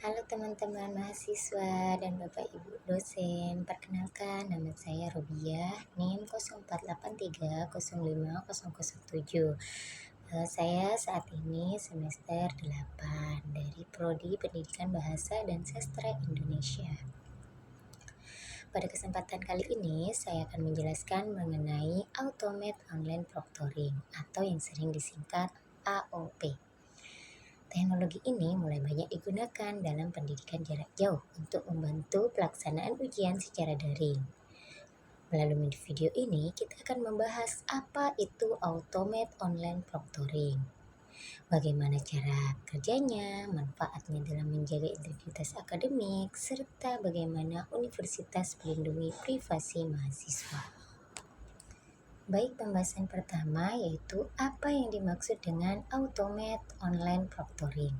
Halo teman-teman mahasiswa dan Bapak Ibu dosen, perkenalkan nama saya Robiah, NIM 0483050007. Saya saat ini semester 8 dari Prodi Pendidikan Bahasa dan Sastra Indonesia. Pada kesempatan kali ini, saya akan menjelaskan mengenai Automate Online Proctoring atau yang sering disingkat AOP. Teknologi ini mulai banyak digunakan dalam pendidikan jarak jauh untuk membantu pelaksanaan ujian secara daring. Melalui video ini, kita akan membahas apa itu Automate Online Proctoring, bagaimana cara kerjanya, manfaatnya dalam menjaga integritas akademik, serta bagaimana universitas melindungi privasi mahasiswa. Baik, pembahasan pertama yaitu apa yang dimaksud dengan Automate Online Proctoring.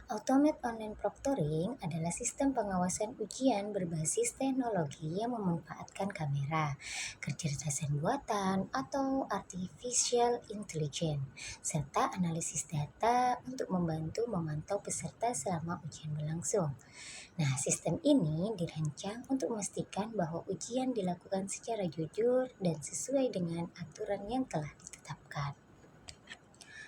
Automate Online Proctoring adalah sistem pengawasan ujian berbasis teknologi yang memanfaatkan kamera, kecerdasan buatan, atau artificial intelligence, serta analisis data untuk membantu memantau peserta selama ujian berlangsung. Nah, sistem ini dirancang untuk memastikan bahwa ujian dilakukan secara jujur dan sesuai dengan aturan yang telah ditetapkan.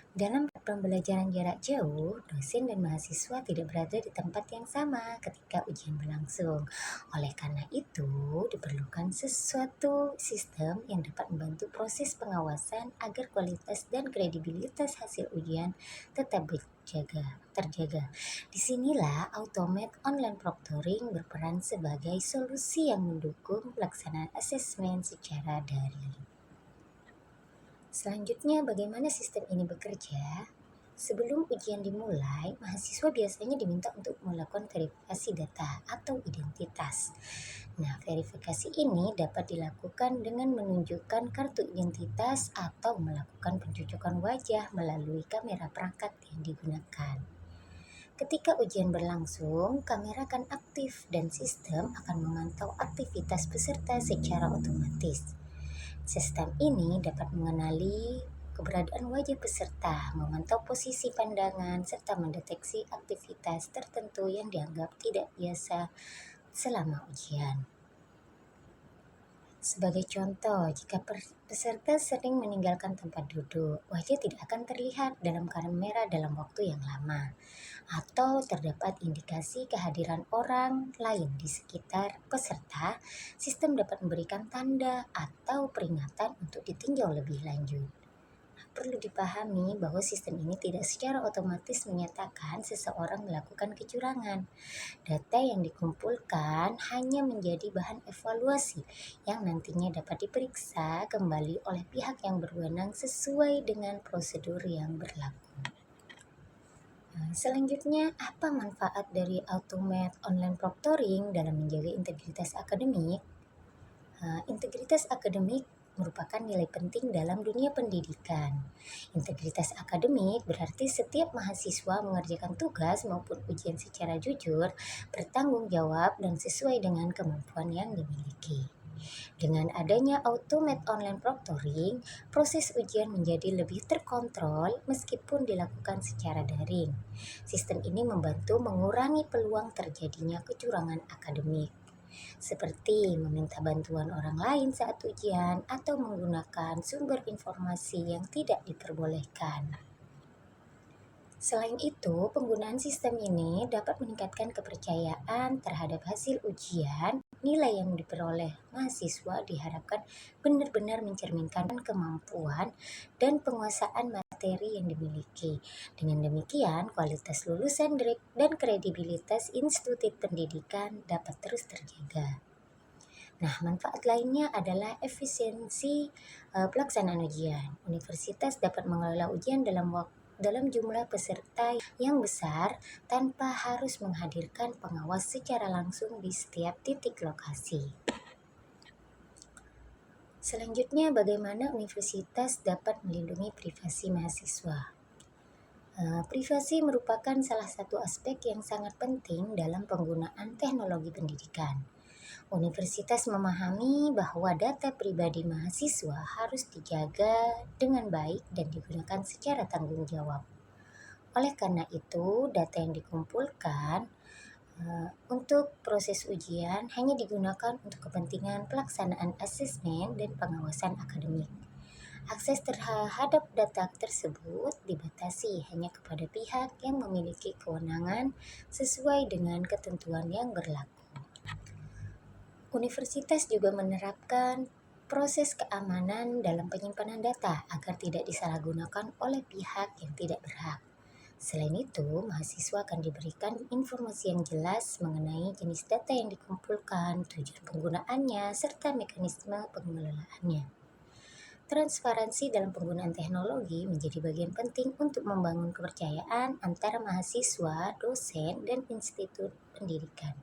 Dalam pembelajaran jarak jauh, dosen dan mahasiswa tidak berada di tempat yang sama ketika ujian berlangsung. Oleh karena itu, diperlukan sesuatu sistem yang dapat membantu proses pengawasan agar kualitas dan kredibilitas hasil ujian tetap terjaga. Disinilah Automate Online Proctoring berperan sebagai solusi yang mendukung pelaksanaan asesmen secara daring. Selanjutnya, bagaimana sistem ini bekerja? Sebelum ujian dimulai, mahasiswa biasanya diminta untuk melakukan verifikasi data atau identitas. Nah, verifikasi ini dapat dilakukan dengan menunjukkan kartu identitas atau melakukan pencocokan wajah melalui kamera perangkat yang digunakan. Ketika ujian berlangsung, kamera akan aktif dan sistem akan memantau aktivitas peserta secara otomatis. Sistem ini dapat mengenali keberadaan wajah peserta, memantau posisi pandangan, serta mendeteksi aktivitas tertentu yang dianggap tidak biasa selama ujian. Sebagai contoh, jika peserta sering meninggalkan tempat duduk, wajah tidak akan terlihat dalam kamera dalam waktu yang lama, atau terdapat indikasi kehadiran orang lain di sekitar peserta, sistem dapat memberikan tanda atau peringatan untuk ditinjau lebih lanjut. Perlu dipahami bahwa sistem ini tidak secara otomatis menyatakan seseorang melakukan kecurangan. Data yang dikumpulkan hanya menjadi bahan evaluasi yang nantinya dapat diperiksa kembali oleh pihak yang berwenang sesuai dengan prosedur yang berlaku. Selanjutnya, apa manfaat dari Automate Online Proctoring dalam menjaga integritas akademik? Integritas akademik merupakan nilai penting dalam dunia pendidikan. Integritas akademik berarti setiap mahasiswa mengerjakan tugas maupun ujian secara jujur, bertanggung jawab, dan sesuai dengan kemampuan yang dimiliki. Dengan adanya Automate Online Proctoring, proses ujian menjadi lebih terkontrol meskipun dilakukan secara daring. Sistem ini membantu mengurangi peluang terjadinya kecurangan akademik, seperti meminta bantuan orang lain saat ujian atau menggunakan sumber informasi yang tidak diperbolehkan. Selain itu, penggunaan sistem ini dapat meningkatkan kepercayaan terhadap hasil ujian. Nilai yang diperoleh mahasiswa diharapkan benar-benar mencerminkan kemampuan dan penguasaan materi yang dimiliki. Dengan demikian, kualitas lulusan dan kredibilitas institusi pendidikan dapat terus terjaga. Nah, manfaat lainnya adalah efisiensi pelaksanaan ujian. Universitas dapat mengelola ujian dalam jumlah peserta yang besar tanpa harus menghadirkan pengawas secara langsung di setiap titik lokasi. Selanjutnya, bagaimana universitas dapat melindungi privasi mahasiswa? Privasi merupakan salah satu aspek yang sangat penting dalam penggunaan teknologi pendidikan. Universitas memahami bahwa data pribadi mahasiswa harus dijaga dengan baik dan digunakan secara tanggung jawab. Oleh karena itu, data yang dikumpulkan Untuk proses ujian hanya digunakan untuk kepentingan pelaksanaan asesmen dan pengawasan akademik. Akses terhadap data tersebut dibatasi hanya kepada pihak yang memiliki kewenangan sesuai dengan ketentuan yang berlaku. Universitas juga menerapkan proses keamanan dalam penyimpanan data agar tidak disalahgunakan oleh pihak yang tidak berhak. Selain itu, mahasiswa akan diberikan informasi yang jelas mengenai jenis data yang dikumpulkan, tujuan penggunaannya, serta mekanisme pengelolaannya. Transparansi dalam penggunaan teknologi menjadi bagian penting untuk membangun kepercayaan antara mahasiswa, dosen, dan institut pendidikan.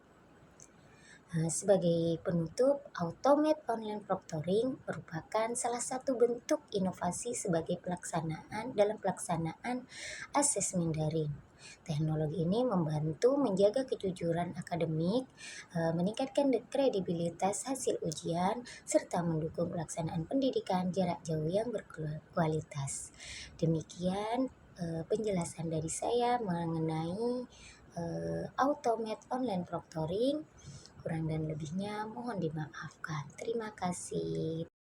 Sebagai penutup, Automate Online Proctoring merupakan salah satu bentuk inovasi sebagai pelaksanaan asesmen daring. Teknologi ini membantu menjaga kejujuran akademik, meningkatkan kredibilitas hasil ujian, serta mendukung pelaksanaan pendidikan jarak jauh yang berkualitas. Demikian penjelasan dari saya mengenai Automate Online Proctoring. Kurang dan lebihnya mohon dimaafkan. Terima kasih.